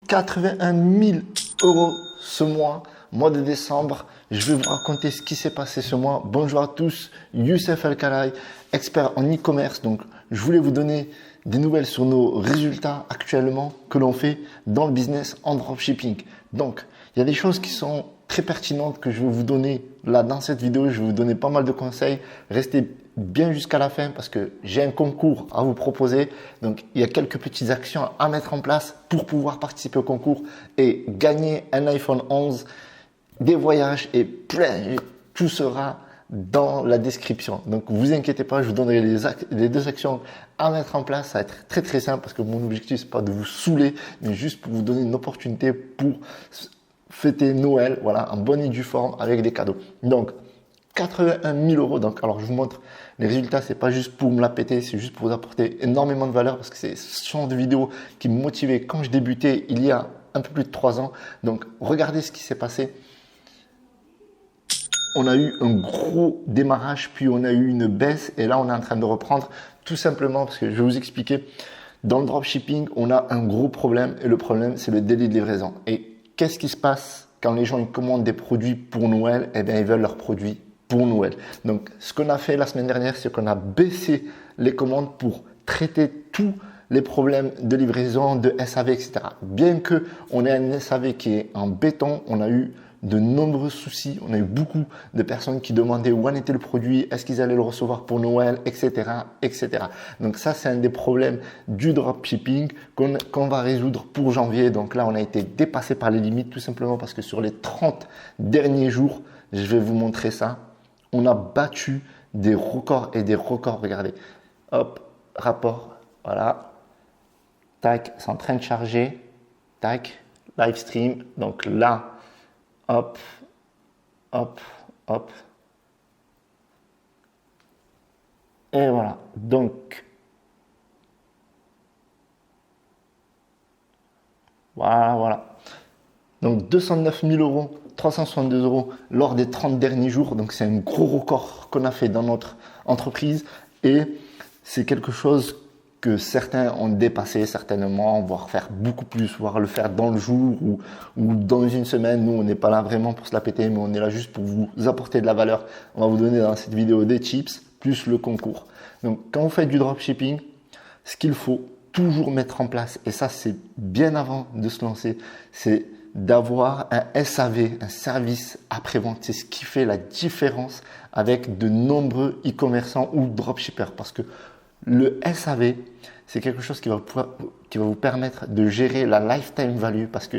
81 000 euros ce mois de décembre. Je vais vous raconter ce qui s'est passé ce mois. Bonjour à tous, Youssef El-Khalai, expert en e-commerce. Donc, je voulais vous donner des nouvelles sur nos résultats actuellement que l'on fait dans le business en dropshipping. Donc, il y a des choses qui sont très pertinentes que je vais vous donner là dans cette vidéo. Je vais vous donner pas mal de conseils. Restez bien jusqu'à la fin parce que j'ai un concours à vous proposer. Donc, il y a quelques petites actions à mettre en place pour pouvoir participer au concours et gagner un iPhone 11, des voyages et plein. Tout sera dans la description. Donc, vous inquiétez pas, je vous donnerai les deux actions à mettre en place. Ça va être très très simple parce que mon objectif, c'est pas de vous saouler, mais juste pour vous donner une opportunité pour fêter Noël, voilà, en bonne et due forme avec des cadeaux. Donc, 81 000 euros. Donc, alors, je vous montre les résultats. C'est pas juste pour me la péter, c'est juste pour vous apporter énormément de valeur parce que c'est ce genre de vidéo qui me motivait quand je débutais il y a un peu plus de 3 ans. Donc, regardez ce qui s'est passé. On a eu un gros démarrage, puis on a eu une baisse et là, on est en train de reprendre tout simplement parce que je vais vous expliquer. Dans le dropshipping, on a un gros problème et le problème, c'est le délai de livraison. Et qu'est-ce qui se passe quand les gens ils commandent des produits pour Noël? Eh bien, ils veulent leurs produits pour Noël. Donc, ce qu'on a fait la semaine dernière, c'est qu'on a baissé les commandes pour traiter tous les problèmes de livraison, de SAV, etc. Bien que on ait un SAV qui est en béton, on a eu de nombreux soucis. On a eu beaucoup de personnes qui demandaient où en était le produit, est-ce qu'ils allaient le recevoir pour Noël, etc., etc. Donc ça, c'est un des problèmes du dropshipping qu'on va résoudre pour janvier. Donc là, on a été dépassé par les limites tout simplement parce que sur les 30 derniers jours, je vais vous montrer ça. On a battu des records et des records. Regardez, hop, rapport, voilà, tac, c'est en train de charger, tac, live stream. Donc là, hop, hop, hop. Et voilà. Donc, voilà. Donc, 209 000 euros, 362 euros lors des 30 derniers jours. Donc, c'est un gros record qu'on a fait dans notre entreprise. Et c'est quelque chose que certains ont dépassé certainement, voire faire beaucoup plus, voire le faire dans le jour ou dans une semaine. Nous, on n'est pas là vraiment pour se la péter, mais on est là juste pour vous apporter de la valeur. On va vous donner dans cette vidéo des tips, plus le concours. Donc, quand vous faites du dropshipping, ce qu'il faut toujours mettre en place, et ça, c'est bien avant de se lancer, c'est d'avoir un SAV, un service après-vente. C'est ce qui fait la différence avec de nombreux e-commerçants ou dropshippers parce que le SAV, c'est quelque chose qui va vous permettre de gérer la lifetime value parce que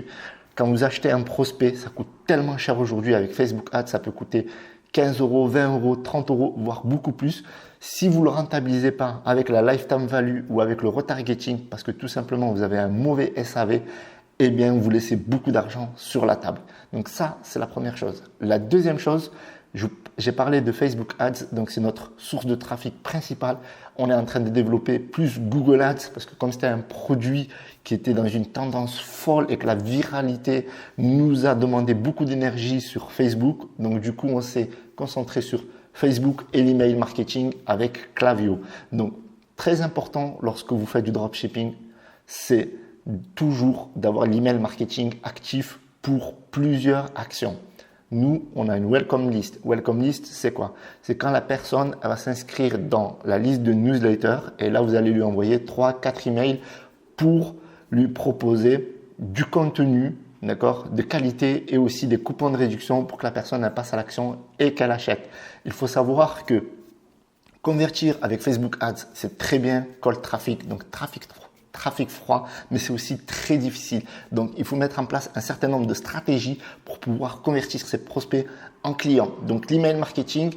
quand vous achetez un prospect, ça coûte tellement cher aujourd'hui avec Facebook Ads, ça peut coûter 15 euros, 20 euros, 30 euros, voire beaucoup plus. Si vous ne le rentabilisez pas avec la lifetime value ou avec le retargeting parce que tout simplement vous avez un mauvais SAV, eh bien vous laissez beaucoup d'argent sur la table. Donc ça, c'est la première chose. La deuxième chose, j'ai parlé de Facebook Ads, donc c'est notre source de trafic principale. On est en train de développer plus Google Ads parce que comme c'était un produit qui était dans une tendance folle et que la viralité nous a demandé beaucoup d'énergie sur Facebook, donc du coup on s'est concentré sur Facebook et l'email marketing avec Klaviyo. Donc très important lorsque vous faites du dropshipping, c'est toujours d'avoir l'email marketing actif pour plusieurs actions. Nous, on a une welcome list. Welcome list, c'est quoi? C'est quand la personne elle va s'inscrire dans la liste de newsletter et là, vous allez lui envoyer 3-4 emails pour lui proposer du contenu, d'accord, de qualité et aussi des coupons de réduction pour que la personne elle passe à l'action et qu'elle achète. Il faut savoir que convertir avec Facebook Ads, c'est très bien cold traffic, donc trafic froid, mais c'est aussi très difficile. Donc, il faut mettre en place un certain nombre de stratégies pour pouvoir convertir ces prospects en clients. Donc, l'email marketing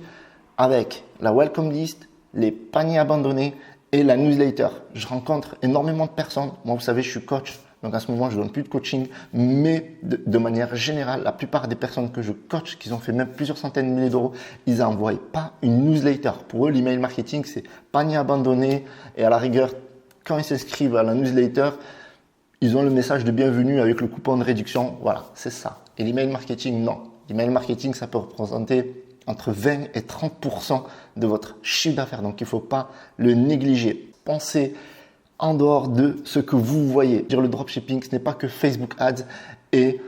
avec la welcome list, les paniers abandonnés et la newsletter. Je rencontre énormément de personnes. Moi, vous savez, je suis coach. Donc, à ce moment, je ne donne plus de coaching, mais de manière générale, la plupart des personnes que je coach, qui ont fait même plusieurs centaines de milliers d'euros, ils n'envoient pas une newsletter. Pour eux, l'email marketing, c'est panier abandonné et à la rigueur, quand ils s'inscrivent à la newsletter, ils ont le message de bienvenue avec le coupon de réduction. Voilà, c'est ça. Et l'email marketing, non. L'email marketing, ça peut représenter entre 20 et 30% de votre chiffre d'affaires. Donc, il ne faut pas le négliger. Pensez en dehors de ce que vous voyez. Le dropshipping, ce n'est pas que Facebook Ads et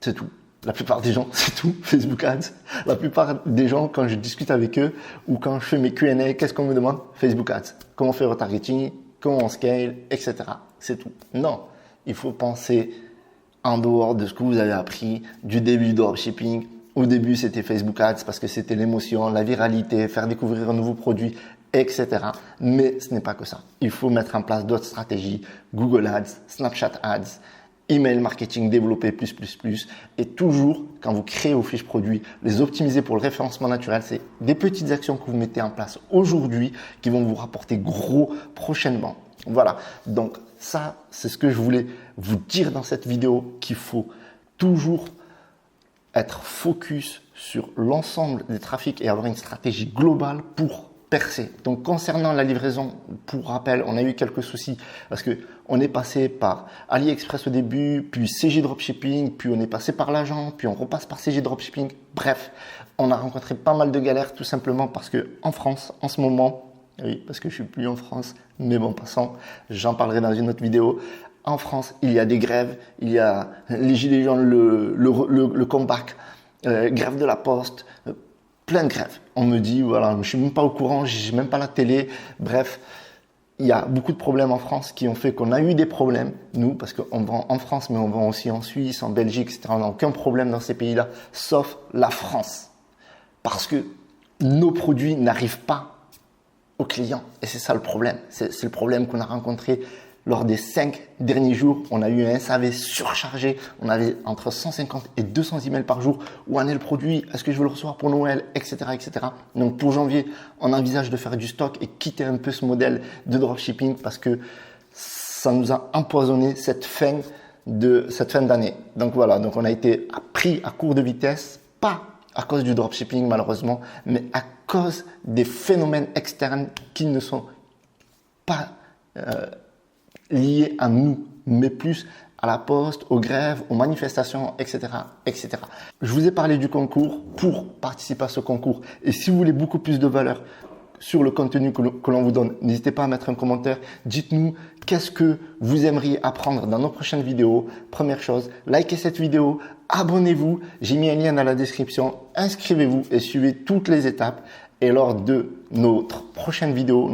c'est tout. La plupart des gens, c'est tout, Facebook Ads. La plupart des gens, quand je discute avec eux ou quand je fais mes Q&A, qu'est-ce qu'on me demande? Facebook Ads. Comment faire retargeting, comment on scale, etc. C'est tout. Non, il faut penser en dehors de ce que vous avez appris du début du dropshipping. Au début, c'était Facebook Ads parce que c'était l'émotion, la viralité, faire découvrir un nouveau produit, etc. Mais ce n'est pas que ça. Il faut mettre en place d'autres stratégies, Google Ads, Snapchat Ads, email marketing développé plus. Et toujours, quand vous créez vos fiches produits, les optimiser pour le référencement naturel. C'est des petites actions que vous mettez en place aujourd'hui qui vont vous rapporter gros prochainement. Voilà. Donc ça, c'est ce que je voulais vous dire dans cette vidéo, qu'il faut toujours être focus sur l'ensemble des trafics et avoir une stratégie globale pour percer. Donc concernant la livraison, pour rappel, on a eu quelques soucis parce que on est passé par AliExpress au début, puis CG Dropshipping, puis on est passé par l'agent, puis on repasse par CG Dropshipping. Bref, on a rencontré pas mal de galères tout simplement parce que en France, en ce moment, oui, parce que je suis plus en France, mais bon, passant, j'en parlerai dans une autre vidéo. En France, il y a des grèves, il y a les gilets jaunes, le comeback, grève de la poste, plein de grèves. On me dit, voilà, je suis même pas au courant, j'ai même pas la télé. Bref, il y a beaucoup de problèmes en France qui ont fait qu'on a eu des problèmes, nous, parce qu'on vend en France, mais on vend aussi en Suisse, en Belgique, etc. On n'a aucun problème dans ces pays-là, sauf la France. Parce que nos produits n'arrivent pas aux clients. Et c'est ça le problème. C'est le problème qu'on a rencontré lors des 5 derniers jours. On a eu un SAV surchargé. On avait entre 150 et 200 emails par jour. Où en est le produit? Est-ce que je veux le recevoir pour Noël? Etc. Donc pour janvier, on envisage de faire du stock et quitter un peu ce modèle de dropshipping parce que ça nous a empoisonné cette fin d'année. Donc voilà, donc on a été pris à court de vitesse, pas à cause du dropshipping malheureusement, mais à cause des phénomènes externes qui ne sont pas liés à nous, mais plus à la poste, aux grèves, aux manifestations, etc. Je vous ai parlé du concours pour participer à ce concours. Et si vous voulez beaucoup plus de valeur sur le contenu que l'on vous donne, n'hésitez pas à mettre un commentaire. Dites-nous qu'est-ce que vous aimeriez apprendre dans nos prochaines vidéos. Première chose, likez cette vidéo, abonnez-vous. J'ai mis un lien dans la description. Inscrivez-vous et suivez toutes les étapes. Et lors de nos prochaines vidéos,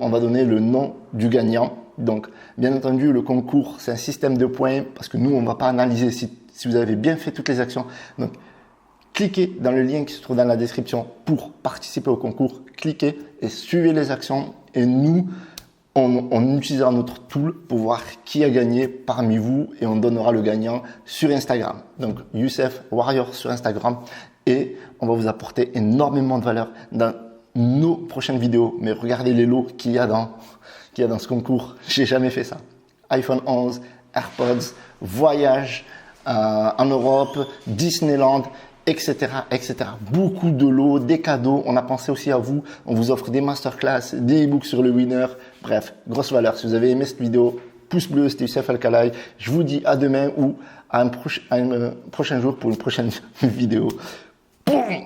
on va donner le nom du gagnant. Donc, bien entendu, le concours, c'est un système de points parce que nous, on ne va pas analyser si vous avez bien fait toutes les actions. Donc, cliquez dans le lien qui se trouve dans la description pour participer au concours. Cliquez et suivez les actions. Et nous, on utilisera notre tool pour voir qui a gagné parmi vous et on donnera le gagnant sur Instagram. Donc, Youssef Warrior sur Instagram. Et on va vous apporter énormément de valeur dans nos prochaines vidéos. Mais regardez les lots qu'il y a dans ce concours. J'ai jamais fait ça. iPhone 11, AirPods, voyage en Europe, Disneyland, etc. Beaucoup de lots, des cadeaux. On a pensé aussi à vous. On vous offre des masterclass, des e-books sur le winner. Bref, grosse valeur. Si vous avez aimé cette vidéo, pouce bleu, c'était Youssef Alkalaï. Je vous dis à demain ou à un prochain jour pour une prochaine vidéo. Boum!